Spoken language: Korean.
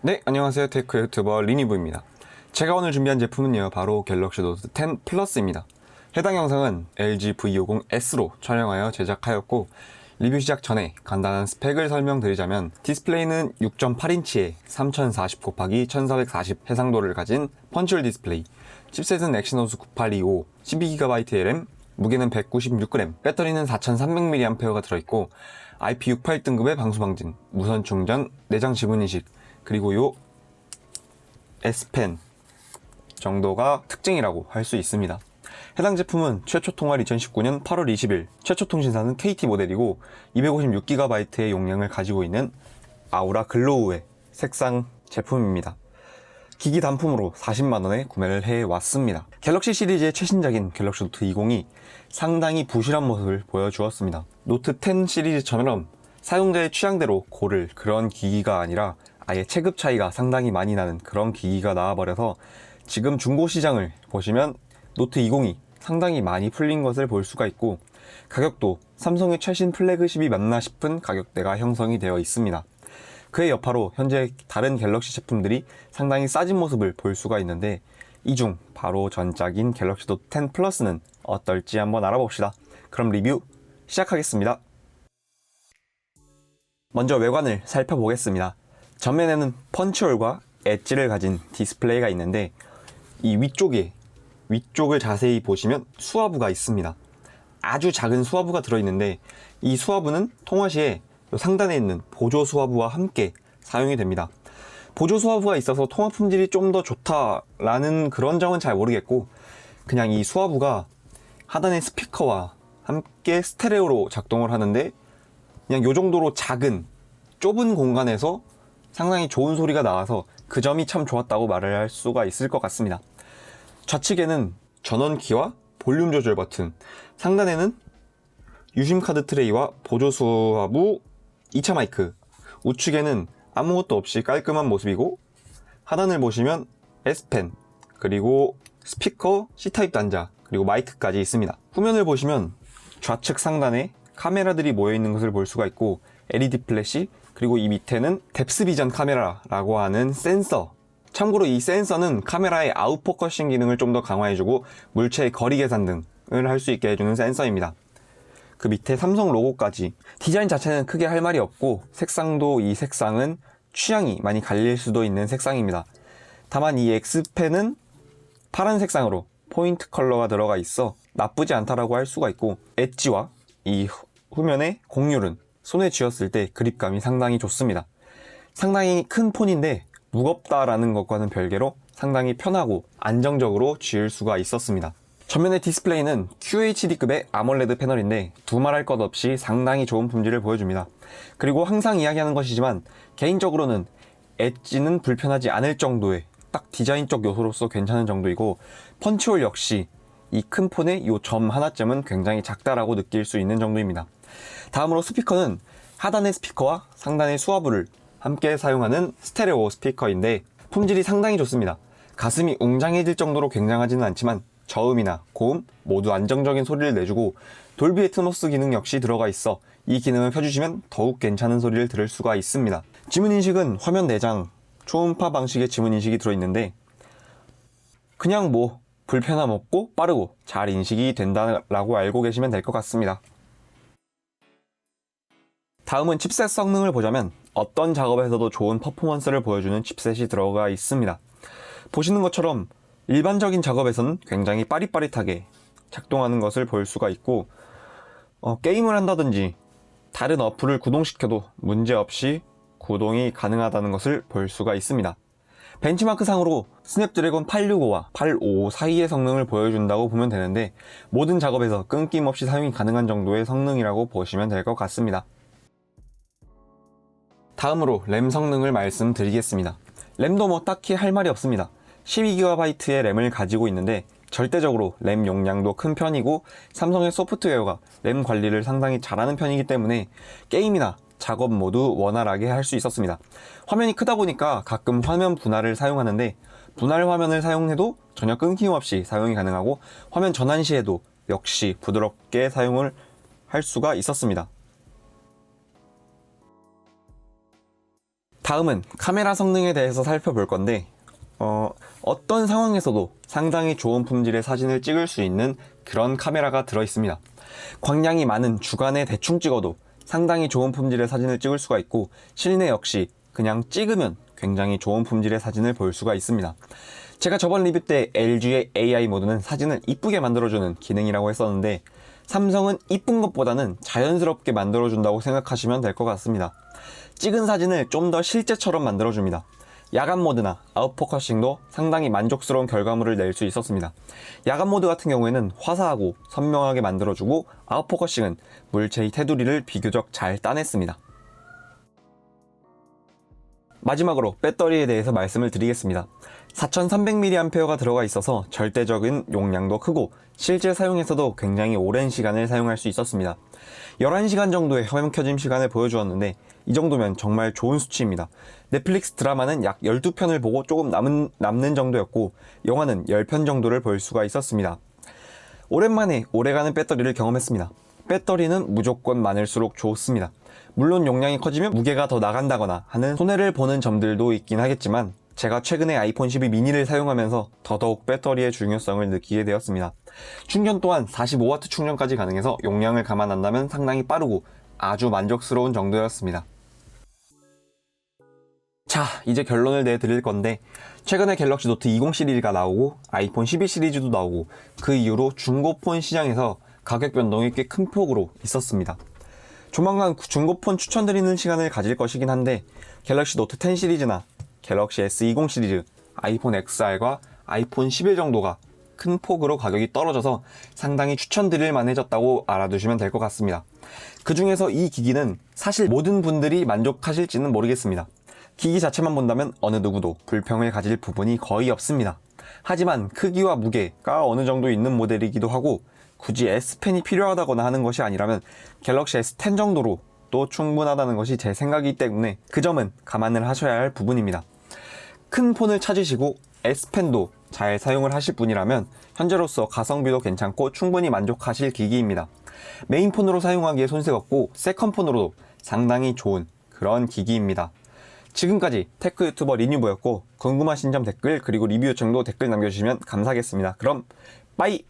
네, 안녕하세요. 테크 유튜버 리니브입니다. 제가 오늘 준비한 제품은요, 바로 갤럭시 노트 10 플러스입니다. 해당 영상은 LG V50S로 촬영하여 제작하였고, 리뷰 시작 전에 간단한 스펙을 설명드리자면, 디스플레이는 6.8인치에 3040x1440 해상도를 가진 펀치홀 디스플레이, 칩셋은 엑시노스 9825, 12GB의 램, 무게는 196g, 배터리는 4300mAh가 들어있고, IP68 등급의 방수방진, 무선 충전, 내장 지문인식, 그리고 요 S펜 정도가 특징이라고 할 수 있습니다. 해당 제품은 최초 통할 2019년 8월 20일, 최초 통신사는 KT 모델이고 256GB의 용량을 가지고 있는 아우라 글로우의 색상 제품입니다. 기기 단품으로 40만원에 구매를 해왔습니다. 갤럭시 시리즈의 최신작인 갤럭시 노트 20이 상당히 부실한 모습을 보여주었습니다. 노트 10 시리즈처럼 사용자의 취향대로 고를 그런 기기가 아니라 아예 체급 차이가 상당히 많이 나는 그런 기기가 나와버려서 지금 중고 시장을 보시면 노트 20이 상당히 많이 풀린 것을 볼 수가 있고, 가격도 삼성의 최신 플래그십이 맞나 싶은 가격대가 형성이 되어 있습니다. 그의 여파로 현재 다른 갤럭시 제품들이 상당히 싸진 모습을 볼 수가 있는데, 이 중 바로 전작인 갤럭시 노트 10 플러스는 어떨지 한번 알아봅시다. 그럼 리뷰 시작하겠습니다. 먼저 외관을 살펴보겠습니다. 전면에는 펀치홀과 엣지를 가진 디스플레이가 있는데, 이 위쪽을 자세히 보시면 수화부가 있습니다. 아주 작은 수화부가 들어있는데, 이 수화부는 통화 시에 상단에 있는 보조 수화부와 함께 사용이 됩니다. 보조 수화부가 있어서 통화 품질이 좀 더 좋다라는 그런 점은 잘 모르겠고, 그냥 이 수화부가 하단의 스피커와 함께 스테레오로 작동을 하는데, 그냥 요 정도로 작은 좁은 공간에서 상당히 좋은 소리가 나와서 그 점이 참 좋았다고 말을 할 수가 있을 것 같습니다. 좌측에는 전원키와 볼륨 조절 버튼, 상단에는 유심 카드 트레이와 보조 수화부, 2차 마이크, 우측에는 아무것도 없이 깔끔한 모습이고, 하단을 보시면 S펜, 그리고 스피커, C타입 단자, 그리고 마이크까지 있습니다. 후면을 보시면 좌측 상단에 카메라들이 모여있는 것을 볼 수가 있고, LED 플래시, 그리고 이 밑에는 뎁스 비전 카메라라고 하는 센서. 참고로 이 센서는 카메라의 아웃포커싱 기능을 좀 더 강화해주고 물체의 거리 계산 등을 할 수 있게 해주는 센서입니다. 그 밑에 삼성 로고까지. 디자인 자체는 크게 할 말이 없고, 색상도 이 색상은 취향이 많이 갈릴 수도 있는 색상입니다. 다만 이 X펜은 파란 색상으로 포인트 컬러가 들어가 있어 나쁘지 않다라고 할 수가 있고, 엣지와 이 후면의 곡률은 손에 쥐었을 때 그립감이 상당히 좋습니다. 상당히 큰 폰인데 무겁다라는 것과는 별개로 상당히 편하고 안정적으로 쥐을 수가 있었습니다. 전면의 디스플레이는 QHD급의 아몰레드 패널인데 두말할 것 없이 상당히 좋은 품질을 보여줍니다. 그리고 항상 이야기하는 것이지만 개인적으로는 엣지는 불편하지 않을 정도의 딱 디자인적 요소로서 괜찮은 정도이고, 펀치홀 역시 이 큰 폰의 이 점 하나쯤은 굉장히 작다라고 느낄 수 있는 정도입니다. 다음으로 스피커는 하단의 스피커와 상단의 수화부를 함께 사용하는 스테레오 스피커인데 품질이 상당히 좋습니다. 가슴이 웅장해질 정도로 굉장하지는 않지만 저음이나 고음 모두 안정적인 소리를 내주고, 돌비 애트모스 기능 역시 들어가 있어 이 기능을 켜주시면 더욱 괜찮은 소리를 들을 수가 있습니다. 지문인식은 화면 내장 초음파 방식의 지문인식이 들어있는데, 그냥 뭐 불편함 없고 빠르고 잘 인식이 된다라고 알고 계시면 될 것 같습니다. 다음은 칩셋 성능을 보자면 어떤 작업에서도 좋은 퍼포먼스를 보여주는 칩셋이 들어가 있습니다. 보시는 것처럼 일반적인 작업에서는 굉장히 빠릿빠릿하게 작동하는 것을 볼 수가 있고, 게임을 한다든지 다른 어플을 구동시켜도 문제없이 구동이 가능하다는 것을 볼 수가 있습니다. 벤치마크 상으로 스냅드래곤 865와 855 사이의 성능을 보여준다고 보면 되는데, 모든 작업에서 끊김없이 사용이 가능한 정도의 성능이라고 보시면 될 것 같습니다. 다음으로 램 성능을 말씀드리겠습니다. 램도 뭐 딱히 할 말이 없습니다. 12GB의 램을 가지고 있는데 절대적으로 램 용량도 큰 편이고, 삼성의 소프트웨어가 램 관리를 상당히 잘하는 편이기 때문에 게임이나 작업 모두 원활하게 할 수 있었습니다. 화면이 크다 보니까 가끔 화면 분할을 사용하는데, 분할 화면을 사용해도 전혀 끊김없이 사용이 가능하고, 화면 전환 시에도 역시 부드럽게 사용을 할 수가 있었습니다. 다음은 카메라 성능에 대해서 살펴볼 건데 어떤 상황에서도 상당히 좋은 품질의 사진을 찍을 수 있는 그런 카메라가 들어있습니다. 광량이 많은 주간에 대충 찍어도 상당히 좋은 품질의 사진을 찍을 수가 있고, 실내 역시 그냥 찍으면 굉장히 좋은 품질의 사진을 볼 수가 있습니다. 제가 저번 리뷰 때 LG의 AI 모드는 사진을 이쁘게 만들어주는 기능이라고 했었는데, 삼성은 이쁜 것보다는 자연스럽게 만들어준다고 생각하시면 될 것 같습니다. 찍은 사진을 좀 더 실제처럼 만들어줍니다. 야간 모드나 아웃포커싱도 상당히 만족스러운 결과물을 낼 수 있었습니다. 야간 모드 같은 경우에는 화사하고 선명하게 만들어주고, 아웃포커싱은 물체의 테두리를 비교적 잘 따냈습니다. 마지막으로 배터리에 대해서 말씀을 드리겠습니다. 4300mAh가 들어가 있어서 절대적인 용량도 크고 실제 사용에서도 굉장히 오랜 시간을 사용할 수 있었습니다. 11시간 정도의 화면 켜짐 시간을 보여주었는데 이 정도면 정말 좋은 수치입니다. 넷플릭스 드라마는 약 12편을 보고 조금 남는 정도였고, 영화는 10편 정도를 볼 수가 있었습니다. 오랜만에 오래가는 배터리를 경험했습니다. 배터리는 무조건 많을수록 좋습니다. 물론 용량이 커지면 무게가 더 나간다거나 하는 손해를 보는 점들도 있긴 하겠지만, 제가 최근에 아이폰 12 미니를 사용하면서 더더욱 배터리의 중요성을 느끼게 되었습니다. 충전 또한 45W 충전까지 가능해서 용량을 감안한다면 상당히 빠르고 아주 만족스러운 정도였습니다. 자, 이제 결론을 내드릴 건데, 최근에 갤럭시 노트 20 시리즈가 나오고 아이폰 12 시리즈도 나오고 그 이후로 중고폰 시장에서 가격 변동이 꽤 큰 폭으로 있었습니다. 조만간 중고폰 추천드리는 시간을 가질 것이긴 한데, 갤럭시 노트 10 시리즈나 갤럭시 S20 시리즈, 아이폰 XR과 아이폰 11 정도가 큰 폭으로 가격이 떨어져서 상당히 추천드릴 만해졌다고 알아두시면 될 것 같습니다. 그 중에서 이 기기는 사실 모든 분들이 만족하실지는 모르겠습니다. 기기 자체만 본다면 어느 누구도 불평을 가질 부분이 거의 없습니다. 하지만 크기와 무게가 어느 정도 있는 모델이기도 하고, 굳이 S펜이 필요하다거나 하는 것이 아니라면 갤럭시 S10 정도로 또 충분하다는 것이 제 생각이기 때문에 그 점은 감안을 하셔야 할 부분입니다. 큰 폰을 찾으시고 S펜도 잘 사용을 하실 분이라면 현재로서 가성비도 괜찮고 충분히 만족하실 기기입니다. 메인폰으로 사용하기에 손색 없고 세컨폰으로도 상당히 좋은 그런 기기입니다. 지금까지 테크 유튜버 리뉴버였고, 궁금하신 점 댓글 그리고 리뷰 요청도 댓글 남겨주시면 감사하겠습니다. 그럼 빠이!